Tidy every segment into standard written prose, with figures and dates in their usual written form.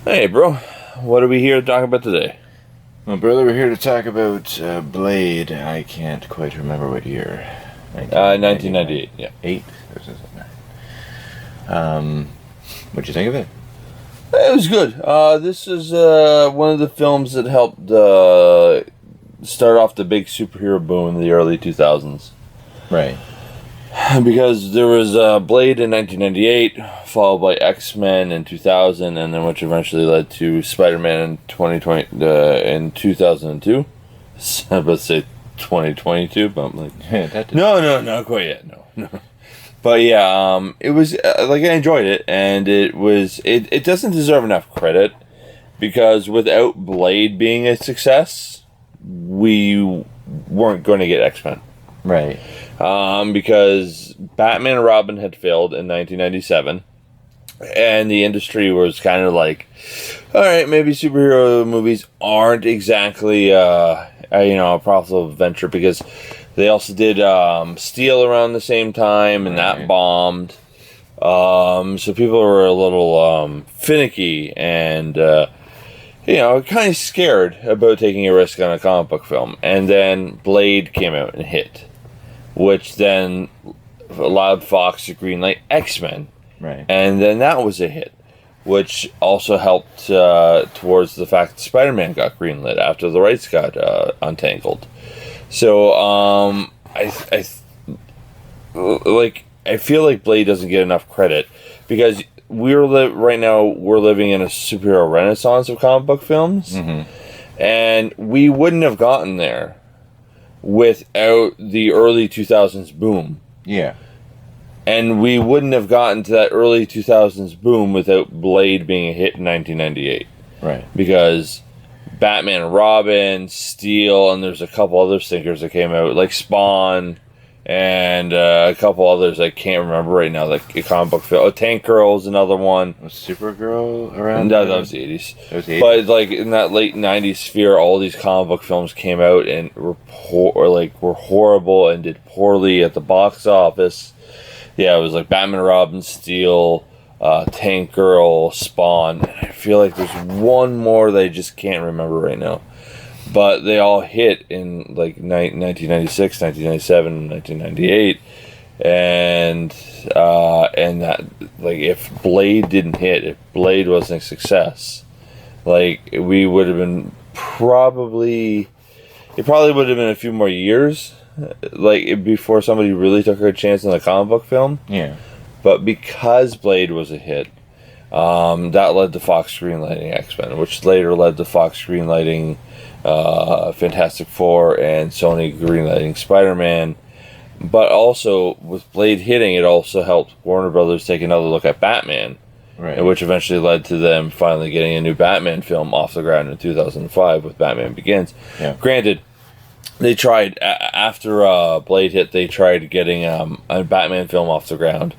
Hey, bro. What are we here to talk about today? Well, brother, we're here to talk about Blade. I can't quite remember what year. 1998, yeah. 8? What'd you think of it? It was good. This is one of the films that helped start off the big superhero boom in the early 2000s. Right. Because there was Blade in 1998, followed by X-Men in 2000, and then which eventually led to Spider-Man in 2020 in 2002. I was about to say 2022, but I'm like, no, not quite yet. No. But yeah, it was I enjoyed it, and it doesn't deserve enough credit because without Blade being a success, we weren't going to get X-Men. Right. Because Batman and Robin had failed in 1997, and the industry was kind of like, all right, maybe superhero movies aren't exactly a profitable venture because they also did Steel around the same time, and that bombed. So people were a little finicky and kind of scared about taking a risk on a comic book film. And then Blade came out and hit, which then allowed Fox to greenlight X-Men. Right. And then that was a hit, which also helped towards the fact that Spider-Man got greenlit after the rights got untangled. So I feel like Blade doesn't get enough credit because right now we're living in a superhero renaissance of comic book films, and we wouldn't have gotten there without the early 2000s boom. Yeah. And we wouldn't have gotten to that early 2000s boom without Blade being a hit in 1998. Right. Because Batman and Robin, Steel, and there's a couple other stinkers that came out, like Spawn, and a couple others I can't remember right now, like a comic book film. Tank Girl's another one. Was Supergirl around? No, that was the 80s. That was the 80s? But like in that late 90s sphere, all these comic book films came out and were horrible and did poorly at the box office. Yeah, it was like Batman and Robin, Steel, Tank Girl, Spawn. And I feel like there's one more that I just can't remember right now. But they all hit in like 1996, 1997, 1998. And that, like, if Blade didn't hit, if Blade wasn't a success, like, we would have been it probably would have been a few more years, like, before somebody really took a chance in a comic book film. Yeah. But because Blade was a hit, that led to Fox greenlighting X-Men, which later led to Fox greenlighting Fantastic Four and Sony greenlighting Spider-Man. But also, with Blade hitting, it also helped Warner Brothers take another look at Batman, Right. which eventually led to them finally getting a new Batman film off the ground in 2005 with Batman Begins. Yeah. Granted, they tried, after Blade hit, they tried getting a Batman film off the ground.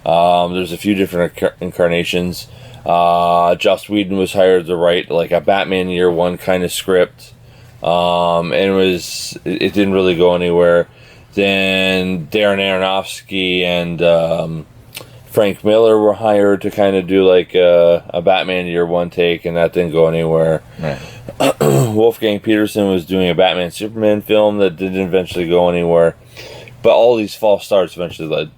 There's a few different incarnations. Joss Whedon was hired to write like a Batman Year One kind of script, and it didn't really go anywhere. Then Darren Aronofsky and Frank Miller were hired to kind of do like a Batman Year One take, and that didn't go anywhere. Right. Wolfgang Peterson was doing a Batman Superman film that didn't eventually go anywhere. But all these false starts eventually led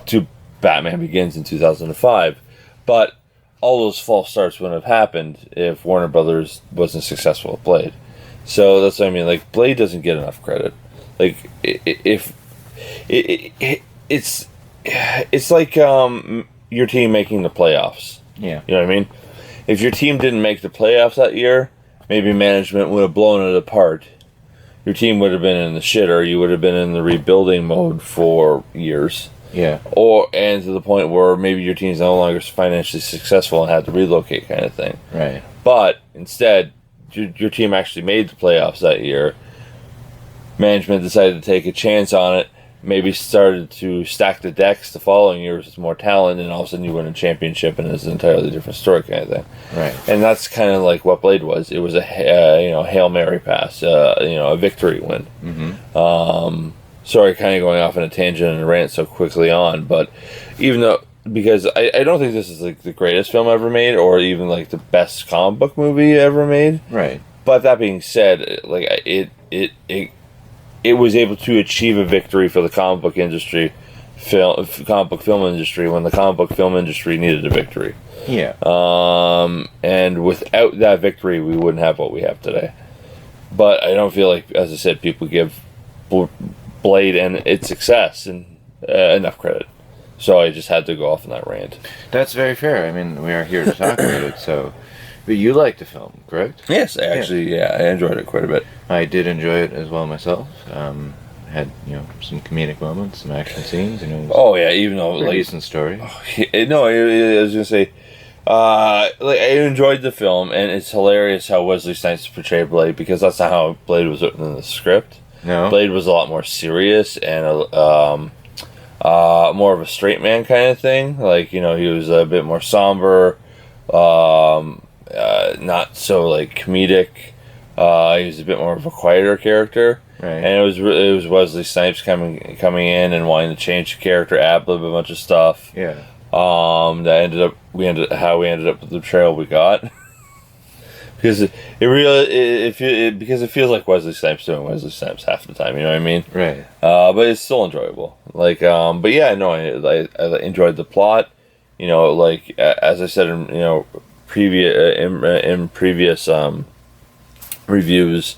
to Batman Begins in 2005. But all those false starts wouldn't have happened if Warner Brothers wasn't successful with Blade. So that's what I mean. Like, Blade doesn't get enough credit. Like, it's like your team making the playoffs. Yeah. You know what I mean? If your team didn't make the playoffs that year, maybe management would have blown it apart. Your team would have been in the shitter. You would have been in the rebuilding mode for years. Yeah. And to the point where maybe your team's no longer financially successful and had to relocate, kind of thing. Right. But instead, your team actually made the playoffs that year. Management decided to take a chance on it. Maybe started to stack the decks the following year with more talent, and all of a sudden you win a championship, and it's an entirely different story, kind of thing. Right. And that's kind of like what Blade was. It was a Hail Mary pass, a victory win. Mm-hmm. Sorry, kind of going off on a tangent and a rant so quickly on, but even though because I don't think this is like the greatest film ever made, or even like the best comic book movie ever made. Right. But that being said, like it was able to achieve a victory for the comic book industry, comic book film industry, when the comic book film industry needed a victory. Yeah. And without that victory, we wouldn't have what we have today. But I don't feel like, as I said, people give Blade and its success and enough credit. So I just had to go off on that rant. That's very fair. I mean, we are here to talk about it, so... But you liked the film, correct? Yes, actually, yeah, I enjoyed it quite a bit. I did enjoy it as well myself. Had, some comedic moments, some action scenes, Oh, yeah, even though, a decent story. No, I was going to say... I enjoyed the film, and it's hilarious how Wesley Snipes portrayed Blade, because that's not how Blade was written in the script. No? Blade was a lot more serious and more of a straight man kind of thing. Like, he was a bit more somber, not so like comedic. He was a bit more of a quieter character. Right. And it was Wesley Snipes coming in and wanting to change the character, ad-lib a bunch of stuff. Yeah. That we ended up with the trail we got. Because it feels like Wesley Snipes doing Wesley Snipes half the time, you know what I mean? Right. But it's still enjoyable. Like, but yeah, no, I enjoyed the plot. Like as I said in previous reviews,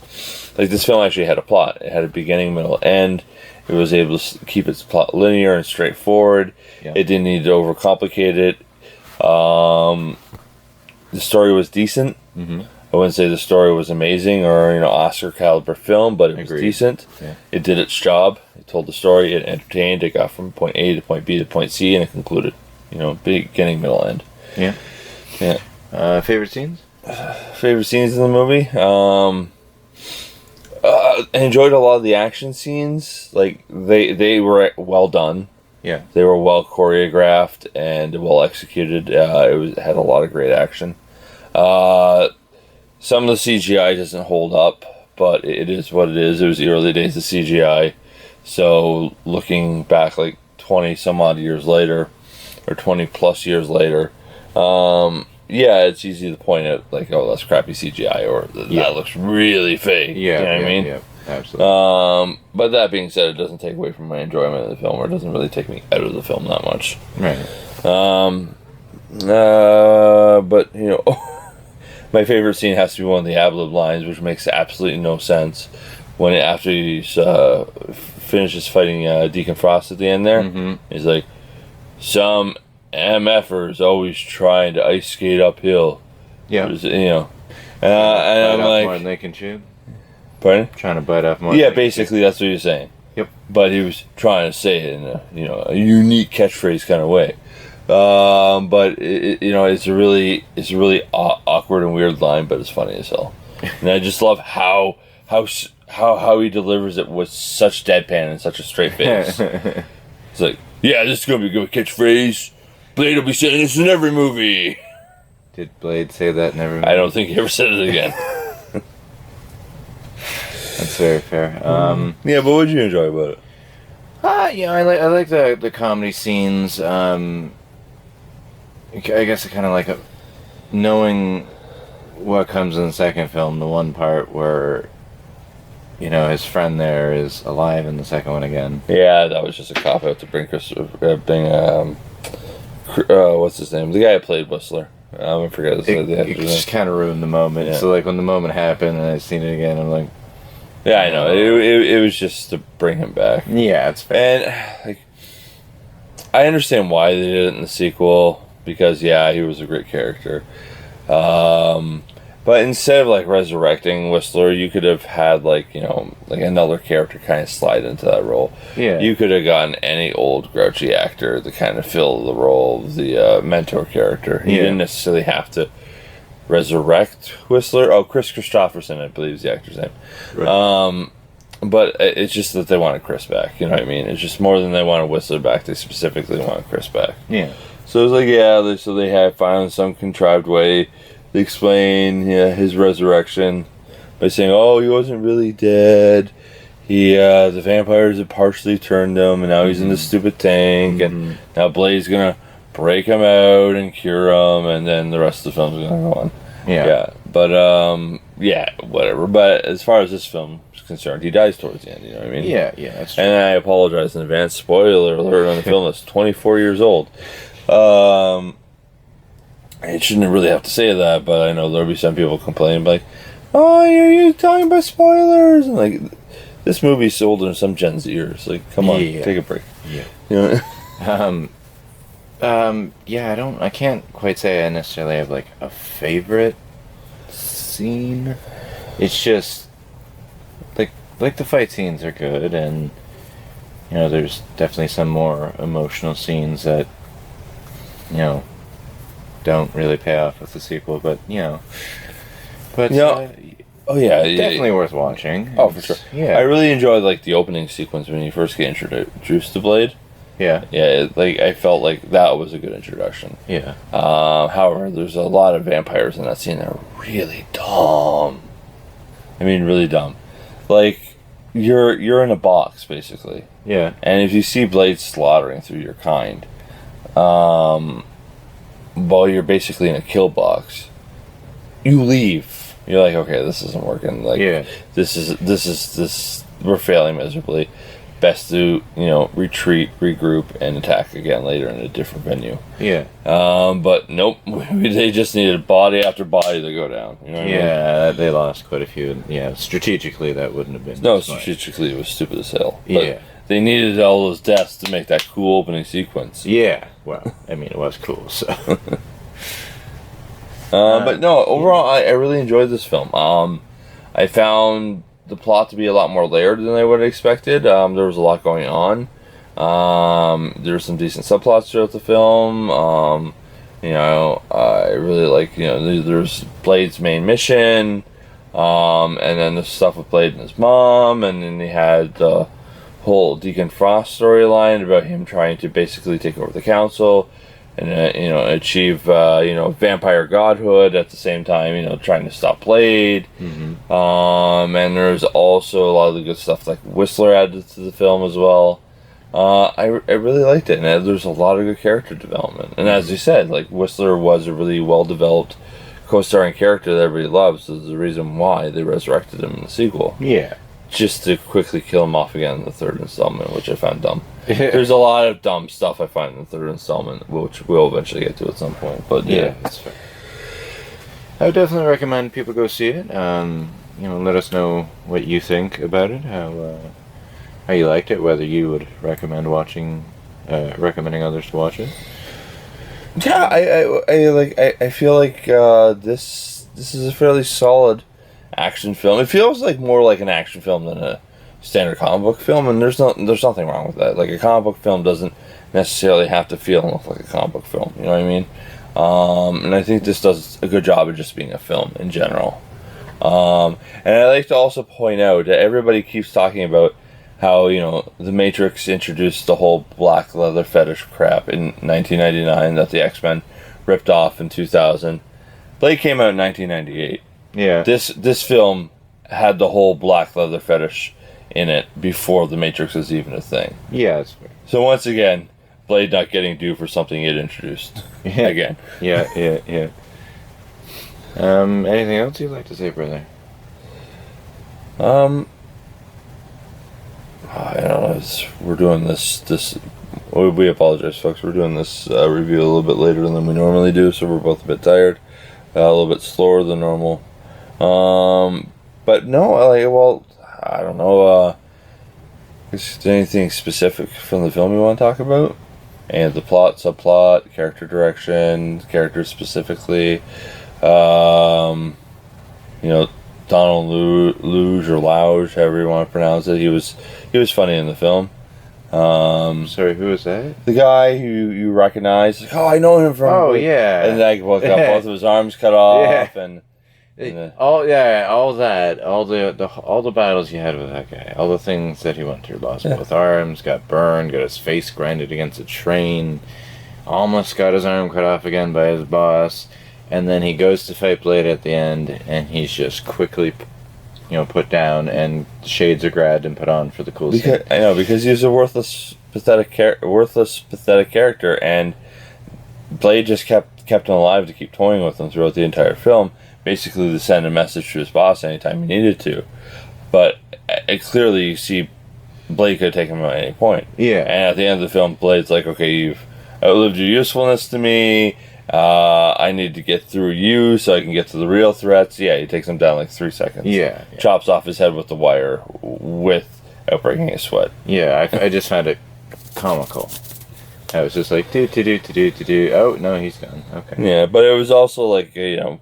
like this film actually had a plot. It had a beginning, middle, end. It was able to keep its plot linear and straightforward. Yeah. It didn't need to overcomplicate it. The story was decent. Mm-hmm. I wouldn't say the story was amazing or Oscar caliber film, but it was decent. Yeah. It did its job. It told the story. It entertained. It got from point A to point B to point C, and it concluded. Beginning, middle, end. Yeah. Yeah. Favorite scenes? Favorite scenes in the movie? I enjoyed a lot of the action scenes. Like they were well done. Yeah. They were well choreographed and well executed. It had a lot of great action. Some of the CGI doesn't hold up, but it is what it is. It was the early days of CGI. So looking back like 20 some odd years later, or 20 plus years later, yeah, it's easy to point out like, oh, that's crappy CGI, or that looks really fake. Yeah. You know what I mean? Yeah, absolutely. But that being said, it doesn't take away from my enjoyment of the film, or it doesn't really take me out of the film that much. Right. But my favorite scene has to be one of the ad-lib lines, which makes absolutely no sense. When after he finishes fighting Deacon Frost at the end there, he's like, "Some MFers always trying to ice skate uphill." Yeah. And I'm like, more than they can chew. Pardon? Trying to bite off more. Yeah, basically that's what he was saying. Yep. But he was trying to say it in a unique catchphrase kind of way. But it's a really awkward and weird line, but it's funny as hell. And I just love how he delivers it with such deadpan and such a straight face. It's like, yeah, this is gonna be a good catchphrase. Blade will be saying this in every movie. Did Blade say that in every movie? I don't think he ever said it again. That's very fair. Yeah, but what did you enjoy about it? I like the comedy scenes. I guess I kind of like knowing what comes in the second film. The one part where his friend there is alive in the second one again. Yeah, that was just a cop out to bring what's his name? The guy who played Whistler. I'm gonna forget his name. It just kind of ruined the moment. Yeah. So like when the moment happened and I seen it again, I'm like, yeah, I know. It was just to bring him back. Yeah, it's fair. And like, I understand why they did it in the sequel, because he was a great character. But instead of like resurrecting Whistler, you could have had like another character kind of slide into that role. Yeah. You could have gotten any old grouchy actor to kind of fill the role of the mentor character. You didn't necessarily have to resurrect Whistler. Oh, Chris Christopherson, I believe is the actor's name. Right. But it's just that they wanted Chris back. You know what I mean? It's just more than they wanted Whistler back. They specifically wanted Chris back. Yeah. So it was like, so they had found some contrived way to explain his resurrection by saying, oh, he wasn't really dead. The vampires had partially turned him, and now he's in the stupid tank, and now Blade's gonna break them out and cure them, and then the rest of the film's gonna go on. Yeah. But yeah, whatever. But as far as this film is concerned, he dies towards the end. You know what I mean? Yeah, that's true. And I apologize in advance. Spoiler alert on the film that's 24 years old. I shouldn't really have to say that, but I know there'll be some people complaining like, "Oh, are you talking about spoilers?" And like, this movie's older than some Gen Zers. Like, come on, take a break. Yeah. You know? Yeah, I can't quite say I necessarily have like a favorite scene. It's just like the fight scenes are good, and you know, there's definitely some more emotional scenes that, you know, don't really pay off with the sequel, but you know, oh yeah, definitely worth watching. Oh, for sure. Yeah, I really enjoyed like the opening sequence when you first get introduced to Blade. Yeah, like I felt like that was a good introduction. Yeah. However, there's a lot of vampires in that scene that are really dumb. I mean, really dumb. Like you're in a box basically. Yeah. And if you see Blade slaughtering through your kind, while you're basically in a kill box, you leave. You're like, okay, this isn't working. Like, this we're failing miserably. Best to, you know, retreat, regroup, and attack again later in a different venue. Yeah. But nope, they just needed body after body to go down. You know what I mean? They lost quite a few. Yeah, strategically that wouldn't have been. No, strategically it was stupid as hell. But yeah. They needed all those deaths to make that cool opening sequence. Yeah. Well, I mean, it was cool, so. But no, overall, I really enjoyed this film. I found the plot to be a lot more layered than I would have expected. There was a lot going on. There were some decent subplots throughout the film. You know, I really like, you know, there's Blade's main mission, and then the stuff with Blade and his mom, and then they had the whole Deacon Frost storyline about him trying to basically take over the council and you know, achieve you know, vampire godhood at the same time, you know, trying to stop Blade. Mm-hmm. And there's also a lot of the good stuff like Whistler added to the film as well. I really liked it, and there's a lot of good character development. And as you said, like, Whistler was a really well developed co-starring character that everybody loves. There's the reason why they resurrected him in the sequel. Yeah. Just to quickly kill him off again in the third installment, which I found dumb. There's a lot of dumb stuff I find in the third installment, which we'll eventually get to at some point. But yeah, that's fair. I would definitely recommend people go see it. You know, let us know what you think about it, how you liked it, whether you would recommend recommending others to watch it. Yeah, I feel like this is a fairly solid action film. It feels like more like an action film than a standard comic book film, and there's nothing wrong with that. Like, a comic book film doesn't necessarily have to feel and look like a comic book film. You know what I mean? And I think this does a good job of just being a film in general. And I like to also point out that everybody keeps talking about how, you know, The Matrix introduced the whole black leather fetish crap in 1999 that the X-Men ripped off in 2000. Blade came out in 1998. Yeah. This film had the whole black leather fetish in it before The Matrix was even a thing. Yeah, that's fair. So once again, Blade not getting due for something it introduced. Yeah. Again. Yeah. Anything else you'd like to say, brother? I don't know. We're doing this. We apologize, folks. We're doing this review a little bit later than we normally do, so we're both a bit tired, a little bit slower than normal. But no, I don't know. Is there anything specific from the film you want to talk about? And the plot, subplot, character direction, characters specifically. You know, Donald Luge or Louge, however you want to pronounce it. He was funny in the film. Sorry, who was that? The guy who you recognize. Like, oh, I know him from. Oh, yeah. And like, got both of his arms cut off, and all the battles you had with that guy, all the things that he went through, lost both arms, got burned, got his face grinded against a train, almost got his arm cut off again by his boss, and then he goes to fight Blade at the end, and he's just quickly, you know, put down, and shades are grabbed and put on for the cool scene. I know, because he's a worthless, pathetic character, and Blade just kept him alive to keep toying with him throughout the entire film, basically to send a message to his boss anytime he needed to. But clearly you see Blade could take him at any point. Yeah. And at the end of the film, Blade's like, okay, you've outlived your usefulness to me. I need to get through you so I can get to the real threats. Yeah, he takes him down like 3 seconds. Yeah. Chops off his head with the wire without breaking a sweat. Yeah, I just found it comical. I was just like, do. Oh, no, he's gone. Okay. Yeah, but it was also like, in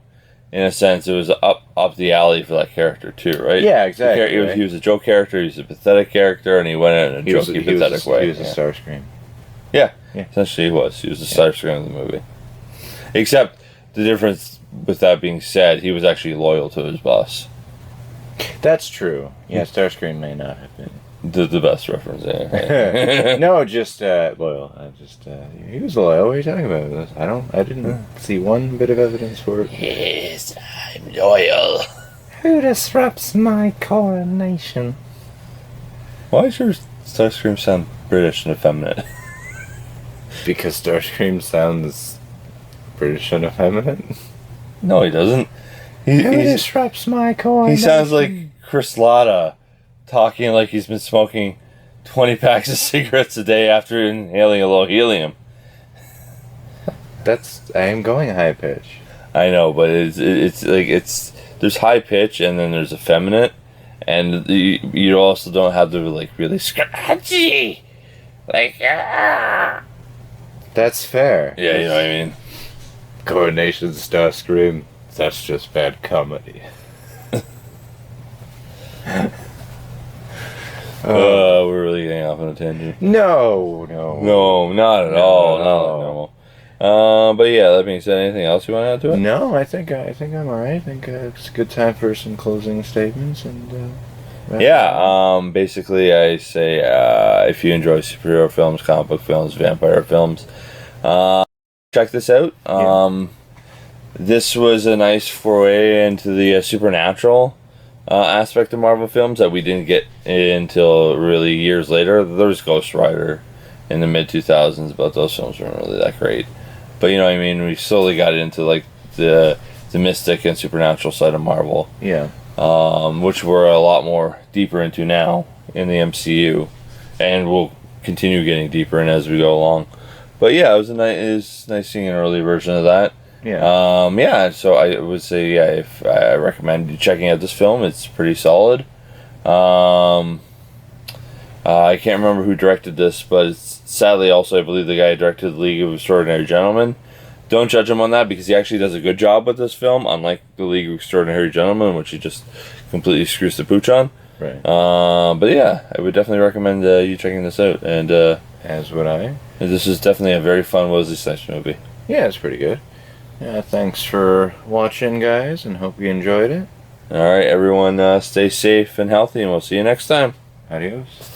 a sense, it was up the alley for that character too, right? Yeah, exactly. He was a joke character, he was a pathetic character, and he went in a jokey, pathetic way. He was a Starscream. Yeah, Yeah. essentially he was. He was the Starscream of the movie. Except, the difference with that being said, he was actually loyal to his boss. That's true. Yeah, Starscream may not have been. The best reference, yeah. No, just loyal. He was loyal. What are you talking about? I didn't see one bit of evidence for it. Yes, I'm loyal. Who disrupts my coronation? Why does your Starscream sound British and effeminate? Because Starscream sounds British and effeminate. No, he doesn't. Who disrupts my coronation? He sounds like Chris Latta, talking like he's been smoking 20 packs of cigarettes a day after inhaling a little helium. I am going high pitch. I know, but it's there's high pitch and then there's effeminate, and you also don't have to like really scratchy, like That's fair. yeah, you know what I mean. Coronation Starscream. That's just bad comedy. We're really getting off on a tangent. No. No, not at all. Not normal. But yeah, that being said, anything else you want to add to it? No, I think I'm alright. I think it's a good time for some closing statements and. Basically, I say if you enjoy superhero films, comic book films, vampire films, check this out. This was a nice foray into the supernatural aspect of Marvel films that we didn't get until really years later. There was Ghost Rider in the mid 2000s, but those films weren't really that great. But you know what I mean? We slowly got into like the mystic and supernatural side of Marvel. Yeah. Which we're a lot more deeper into now in the MCU, and we'll continue getting deeper in as we go along. But yeah, it was nice seeing an early version of that. Yeah. So I would say, if I recommend you checking out this film. It's pretty solid. I can't remember who directed this, but sadly also I believe the guy who directed The League of Extraordinary Gentlemen. Don't judge him on that because he actually does a good job with this film, unlike The League of Extraordinary Gentlemen, which he just completely screws the pooch on. Right. But yeah, I would definitely recommend you checking this out. And as would I. This is definitely a very fun Wesley Snipes movie. Yeah, it's pretty good. Yeah, thanks for watching, guys, and hope you enjoyed it. All right, everyone, stay safe and healthy, and we'll see you next time. Adios.